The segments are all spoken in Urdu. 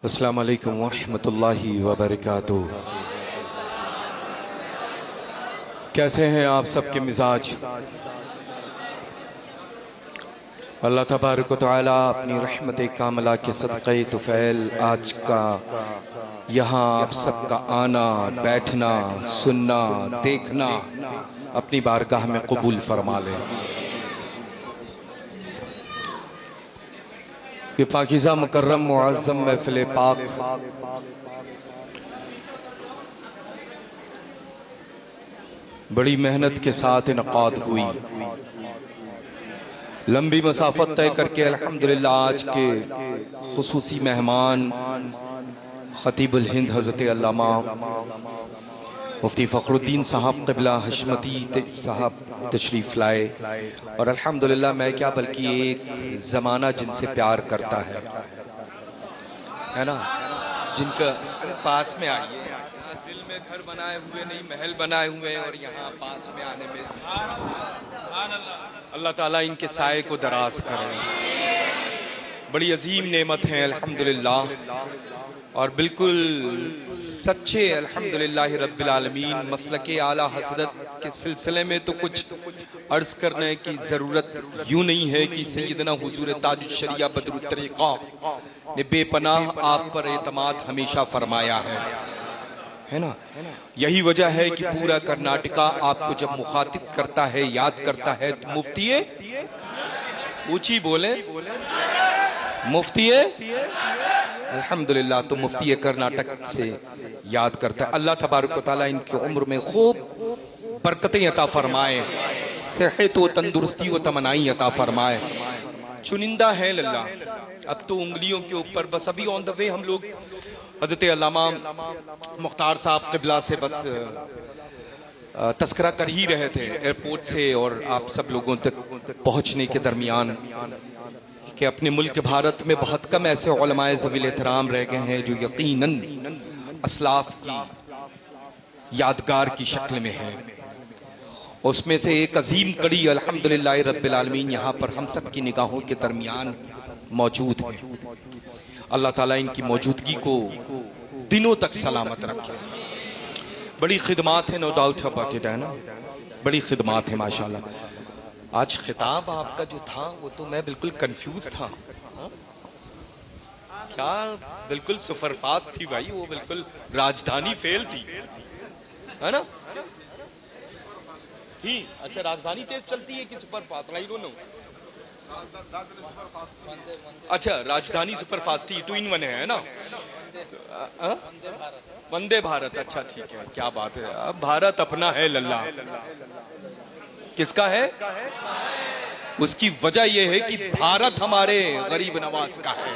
السلام علیکم ورحمۃ اللہ وبرکاتہ۔ کیسے ہیں آپ سب کے مزاج؟ اللہ تبارک و تعالیٰ اپنی رحمت کاملہ کے صدقہ طفیل آج کا یہاں آپ سب کا آنا، بیٹھنا، سننا، دیکھنا اپنی بارگاہ میں قبول فرما لے۔ یہ پاکیزہ مکرم معظم محفل پاک بڑی محنت کے ساتھ انعقاد ہوئی، لمبی مسافت طے کر کے الحمدللہ آج کے خصوصی مہمان خطیب الہند حضرت علامہ مفتی فخر الدین صاحب قبلہ حشمتی صاحب تشریف لائے، اور الحمدللہ میں کیا بلکہ ایک زمانہ جن سے پیار کرتا ہے نا، جن کا پاس میں آئیے، دل میں گھر بنائے ہوئے نہیں محل بنائے ہوئے، اور یہاں پاس میں آنے میں اللہ تعالیٰ ان کے سائے کو دراز کرے۔ بڑی عظیم نعمت ہے الحمدللہ، اور بالکل سچے الحمدللہ رب العالمین مسلک اعلیٰ حضرت کے سلسلے میں تو کچھ عرض کرنے کی ضرورت یوں نہیں ہے کہ سیدنا حضور تاج الشریعہ بدر الطریقہ نے بے پناہ آپ پر اعتماد ہمیشہ فرمایا ہے نا۔ یہی وجہ ہے کہ پورا کرناٹکا آپ کو جب مخاطب کرتا ہے، یاد کرتا ہے، تو مفتی اونچی بولے، مفتی الحمدللہ، تو مفتی کرناٹک سے یاد کرتا ہے۔ اللہ تبارک و تعالیٰ ان کی عمر میں خوب برکتیں عطا فرمائے، صحت و تندرستی و تمنائی عطا فرمائے۔ چنندہ ہے اللہ، اب تو انگلیوں کے اوپر بس ابھی آن دا وے ہم لوگ حضرت علامہ مختار صاحب قبلہ سے بس تذکرہ کر ہی رہے تھے ایئرپورٹ سے، اور آپ سب لوگوں تک پہنچنے کے درمیان کہ اپنے ملک بھارت میں بہت کم ایسے علماء ذوی الاحترام رہ گئے ہیں جو یقیناً اسلاف کی یادگار کی شکل میں ہیں۔ اس میں سے ایک عظیم کڑی الحمدللہ رب العالمین یہاں پر ہم سب کی نگاہوں کے درمیان موجود ہے۔ اللہ تعالیٰ ان کی موجودگی کو دنوں تک سلامت رکھے۔ بڑی خدمات ہیں، نو ڈاؤٹ اباؤٹ اٹ، ہے نا، بڑی خدمات ہیں ماشاءاللہ۔ آج خطاب آپ کا جو تھا وہ تو میں بالکل کنفیوز تھا، کیا بالکل سپر فاسٹ تھی بھائی، وہ بالکل راجدھانی فیل تھی، ہے نا؟ تھی اچھا، راجدھانی تیز چلتی ہے کہ super fast? I don't know. اچھا، راجدھانی سپر فاسٹ تھی، 2 in 1 ہے نا، وندے بھارت، اچھا ٹھیک ہے، کیا بات ہے۔ اب بھارت اپنا ہے للہ، کس کا ہے؟ اس کی وجہ یہ ہے کہ بھارت ہمارے غریب نواز کا ہے،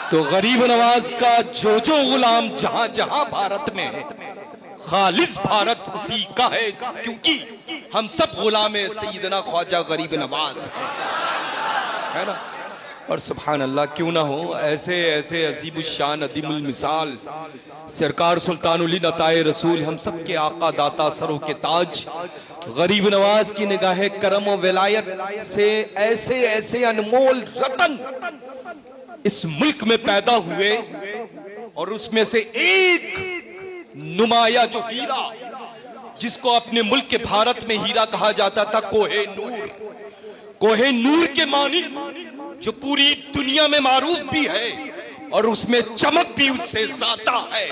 تو غریب نواز کا جو غلام جہاں جہاں بھارت میں ہے، خالص بھارت اسی کا ہے، کیونکہ ہم سب غلام سیدنا خواجہ غریب نواز ہے نا۔ اور سبحان اللہ، کیوں نہ ہو ایسے ایسے عظیم الشان عظیم المثال سرکار سلطان علی عطائے رسول، ہم سب کے آقا داتا سروں کے تاج غریب نواز کی نگاہ کرم و ولایت سے ایسے ایسے انمول رتن اس ملک میں پیدا ہوئے، اور اس میں سے ایک نمایاں جو ہیرا جس کو اپنے ملک کے بھارت میں ہیرا کہا جاتا تھا، کوہ نور، کوہ نور کے مانند جو پوری دنیا میں معروف بھی ہے اور اس میں چمک بھی اس سے زیادہ ہے،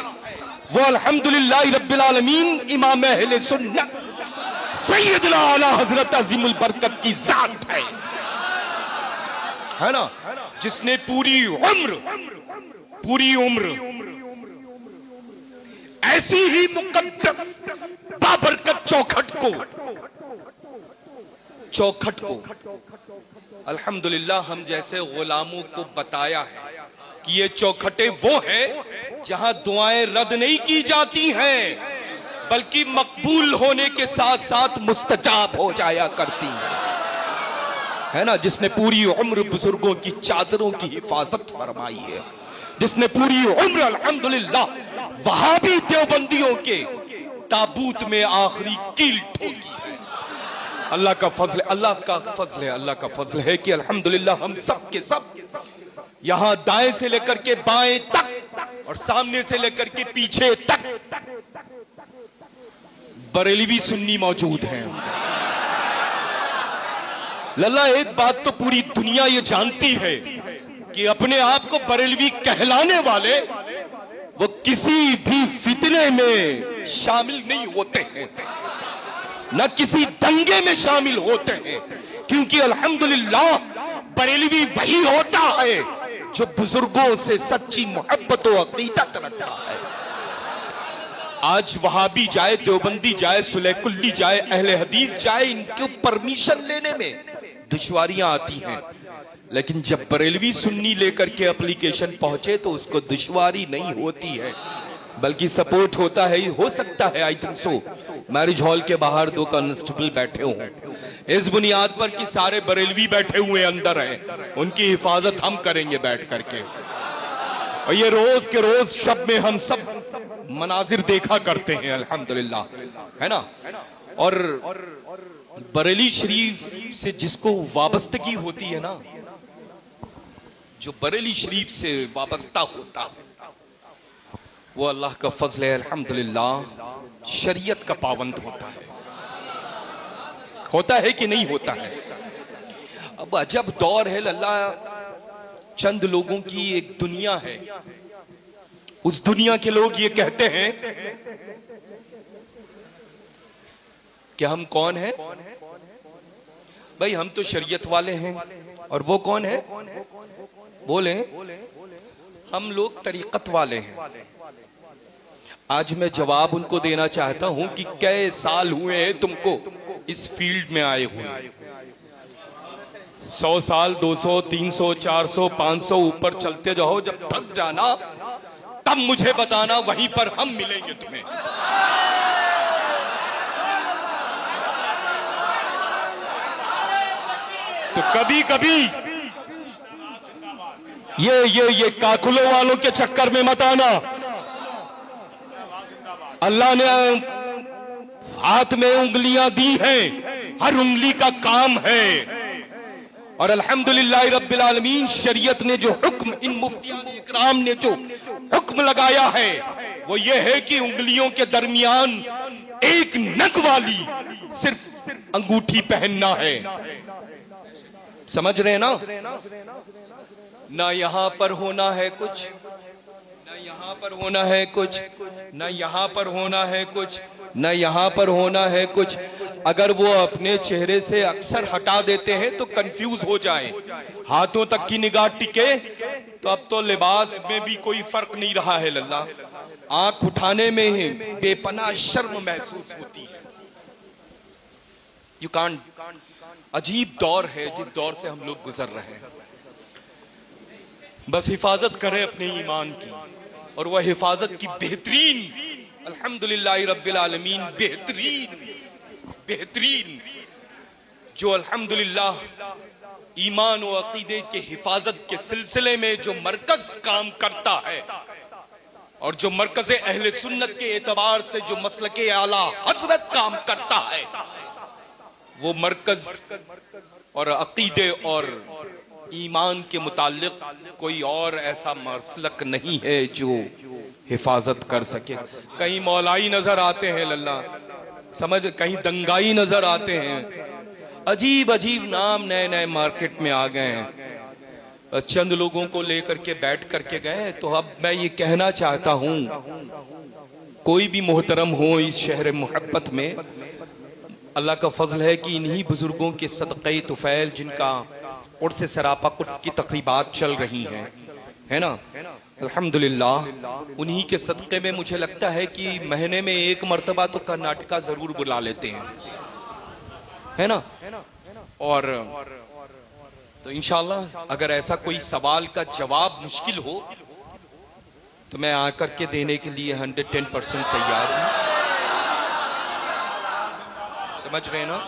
وہ الحمدللہ رب العالمین امام اہل سنت سیدنا اعلیٰ حضرت عظیم البرکت کی ذات ہے نا، جس نے پوری عمر ایسی ہی مقدس بابرکت چوکھٹ کو الحمدللہ ہم جیسے غلاموں کو بتایا ہے کہ یہ چوکھٹیں وہ ہیں جہاں دعائیں رد نہیں کی جاتی ہیں بلکہ مقبول ہونے کے ساتھ ساتھ مستجاب ہو جایا کرتی ہے نا، جس نے پوری عمر بزرگوں کی چادروں کی حفاظت فرمائی ہے، جس نے پوری عمر الحمدللہ وہابی دیوبندیوں کے تابوت میں آخری کیل ٹھوکی ہے۔ اللہ کا فضل ہے، اللہ کا فضل ہے کہ الحمدللہ ہم سب کے سب یہاں دائیں سے لے کر کے بائیں تک اور سامنے سے لے کر کے پیچھے تک بریلوی سنی موجود ہیں. للہ ایک بات تو پوری دنیا یہ جانتی ہے کہ اپنے آپ کو بریلوی کہلانے والے وہ کسی بھی فتنے میں شامل نہیں ہوتے ہیں، نہ کسی دنگے میں شامل ہوتے ہیں، کیونکہ الحمدللہ بریلوی وہی ہوتا ہے جو بزرگوں سے سچی محبت و عقیدت رکھتا ہے. آج وہابی جائے، دیوبندی جائے، سلیح کلی جائے، اہل حدیث جائے، ان کو پرمیشن لینے میں دشواریاں آتی ہیں، لیکن جب بریلوی سنی لے کر کے اپلیکیشن پہنچے تو اس کو دشواری نہیں ہوتی ہے، بلکہ سپورٹ ہوتا ہے. ہو سکتا ہے I think so marriage hall کے باہر 2 کانسٹیبل بیٹھے ہوں اس بنیاد پر کہ سارے بریلوی بیٹھے ہوئے اندر ہیں، ان کی حفاظت ہم کریں گے بیٹھ کر کے. اور یہ روز کے روز شب میں ہم سب مناظر دیکھا کرتے ہیں الحمدللہ، ہے نا. اور بریلی شریف سے جس کو وابستگی ہوتی ہے نا، جو بریلی شریف سے وابستہ ہوتا ہے، وہ اللہ کا فضل ہے الحمدللہ شریعت کا پابند ہوتا ہے. ہوتا ہے کہ نہیں ہوتا ہے؟ اب عجب دور ہے اللہ، چند لوگوں کی ایک دنیا ہے، اس دنیا کے لوگ یہ کہتے ہیں کہ ہم کون ہیں بھائی؟ ہم تو شریعت والے ہیں. اور وہ کون ہے؟ بولیں. ہم لوگ طریقت والے ہیں. آج میں جواب ان کو دینا چاہتا ہوں کہ کئے سال ہوئے ہیں تم کو اس فیلڈ میں آئے ہوئے؟ 100 سال، 200، 300، 400، 500 اوپر چلتے جاؤ، جب تھک جانا تب مجھے بتانا، وہیں پر ہم ملیں گے تمہیں. تو کبھی کبھی یہ کاکلوں والوں کے چکر میں مت آنا. اللہ نے ہاتھ میں انگلیاں دی ہیں، ہر انگلی کا کام ہے. اور الحمدللہ رب العالمین شریعت نے جو حکم، ان مفتیان اکرام نے جو حکم لگایا ہے وہ یہ ہے کہ انگلیوں کے درمیان ایک نگ والی صرف انگوٹھی پہننا ہے. سمجھ رہے ہیں نا؟ نہ یہاں پر ہونا ہے کچھ، نہ یہاں پر ہونا ہے کچھ، نہ یہاں پر ہونا ہے کچھ، نہ یہاں پر ہونا ہے کچھ. اگر وہ اپنے چہرے سے اکثر ہٹا دیتے ہیں تو کنفیوز ہو جائیں، ہاتھوں تک کی نگاہ ٹکے تو اب تو لباس میں بھی کوئی فرق نہیں رہا ہے. للہ آنکھ اٹھانے میں ہی بے پناہ شرم محسوس ہوتی ہے. عجیب دور ہے جس دور سے ہم لوگ گزر رہے ہیں. بس حفاظت کریں اپنے ایمان کی، اور وہ حفاظت کی بہترین، الحمدللہ رب العالمین بہترین جو الحمدللہ ایمان و عقیدے کے حفاظت کے سلسلے میں جو مرکز کام کرتا ہے، اور جو مرکز اہل سنت کے اعتبار سے جو مسلک اعلیٰ حضرت کام کرتا ہے، وہ مرکز اور عقیدے اور ایمان کے متعلق کوئی اور ایسا مسلک نہیں ہے جو حفاظت کر سکے. کہیں مولائی نظر آتے ہیں للہ، سمجھ، کہیں دنگائی نظر آتے ہیں، عجیب عجیب نام نئے نئے مارکیٹ میں آ گئے ہیں. چند لوگوں کو لے کر کے بیٹھ کر کے گئے. تو اب میں یہ کہنا چاہتا ہوں، کوئی بھی محترم ہو اس شہر محبت میں، اللہ کا فضل ہے کہ انہی بزرگوں کے صدقہ طفیل جن کا عرس سراپا قدس کی تقریبات چل رہی ہیں، ہے نا، الحمدللہ انہی کے صدقے میں مجھے لگتا ہے کہ مہینے میں 1 مرتبہ تو کرناٹکا ضرور بلا لیتے ہیں، ہے نا. اور تو انشاءاللہ اگر ایسا کوئی سوال کا جواب مشکل ہو تو میں آ کر کے دینے کے لیے 110% تیار ہوں. سمجھ رہے ہیں نا؟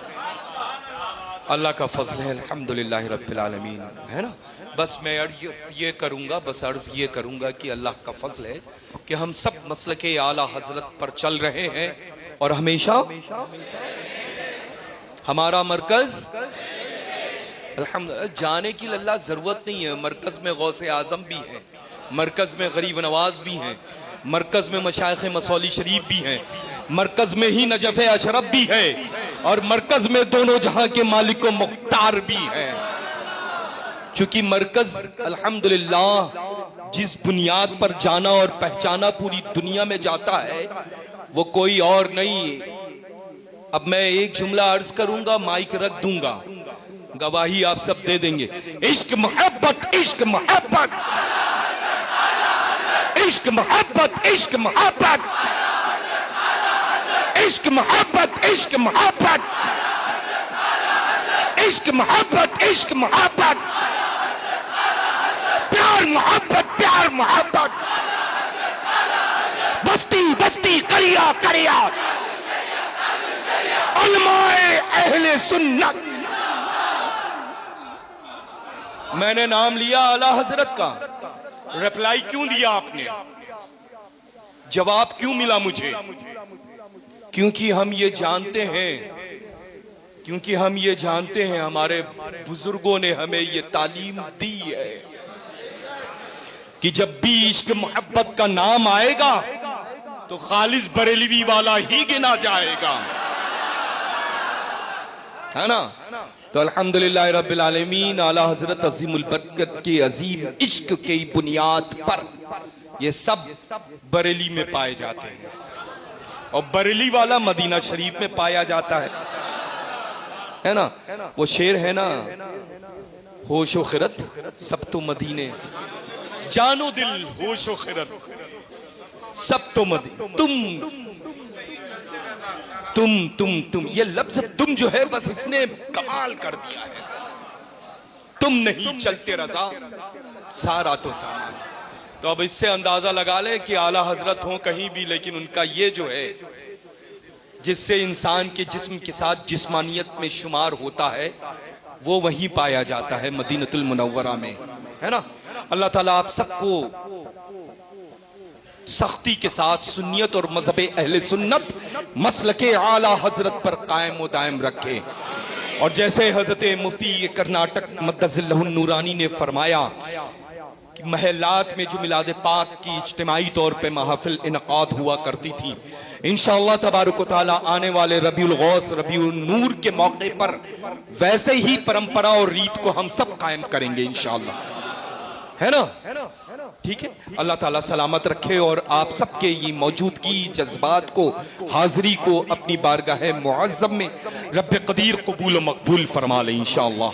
اللہ کا فضل ہے الحمدللہ رب العالمین، ہے نا. بس میں عرض یہ کروں گا کہ اللہ کا فضل ہے کہ ہم سب مسلک اعلیٰ حضرت پر چل رہے ہیں، اور ہمیشہ ہمارا مرکز الحمدللہ جانے کی اللہ ضرورت نہیں ہے. مرکز میں غوث اعظم بھی ہیں, مرکز میں غریب نواز بھی ہیں, مرکز میں مشائخ مصولی شریف بھی ہیں, مرکز میں ہی نجف اشرف بھی ہے, اور مرکز میں دونوں جہاں کے مالک و مختار بھی ہیں. چونکہ مرکز الحمدللہ جس بنیاد پر جانا اور پہچانا پوری دنیا میں جاتا ہے وہ کوئی اور نہیں. اب میں ایک جملہ عرض کروں گا, مائک رکھ دوں گا, گواہی آپ سب دے دیں گے. عشق محبت, عشق محبت, عشق محبت, عشق محبت, عشق محبت, عشق محبت, عشق محبت, عشق محبت, پیار محبت, پیار محبت, بستی بستی کریا کریا, علماء اہل سنت. میں نے نام لیا اعلیٰ حضرت کا, ریپلائی کیوں دیا آپ نے, جواب کیوں ملا مجھے؟ کیونکہ ہم یہ جانتے ہیں, کیونکہ ہم یہ جانتے ہیں, ہمارے بزرگوں نے ہمیں یہ تعلیم دی ہے کہ جب بھی عشق محبت کا نام آئے گا تو خالص بریلوی والا ہی گنا جائے گا, ہے نا. تو الحمدللہ رب العالمین اعلیٰ حضرت عظیم البرکت کے عظیم عشق کی بنیاد پر یہ سب بریلی میں پائے جاتے ہیں, اور بریلی والا مدینہ شریف میں پایا جاتا ہے نا. وہ شعر ہے نا, ہوش و خرد سب تو مدینے, جان و دل ہوش و خرد سب تو مدینے. تم یہ لفظ تم جو ہے بس اس نے کمال کر دیا ہے. تم نہیں چلتے رضا سارا تو سارا. تو اب اس سے اندازہ لگا لے کہ اعلیٰ حضرت ہوں کہیں بھی, لیکن ان کا یہ جو ہے جس سے انسان کے جسم کے ساتھ جسمانیت میں شمار ہوتا ہے وہ وہیں پایا جاتا ہے مدینۃ المنورہ میں, ہے نا. اللہ تعالیٰ آپ سب کو سختی کے ساتھ سنیت اور مذہب اہل سنت مسلک اعلیٰ حضرت پر قائم و دائم رکھے. اور جیسے حضرت مفتی کرناٹک مقدس اللہ النورانی نے فرمایا کہ محلات میں جو میلاد پاک کی اجتماعی طور پہ محافل انعقاد ہوا کرتی تھی, انشاءاللہ تبارک و تعالیٰ آنے والے ربیع الغوث ربیع النور کے موقع پر ویسے ہی پرمپرا اور ریت کو ہم سب قائم کریں گے انشاءاللہ, ہے نا. ٹھیک ہے, اللہ تعالیٰ سلامت رکھے اور آپ سب کے یہ موجودگی جذبات کو, حاضری کو اپنی بارگاہ معظم میں رب قدیر قبول و مقبول فرما لے انشاءاللہ.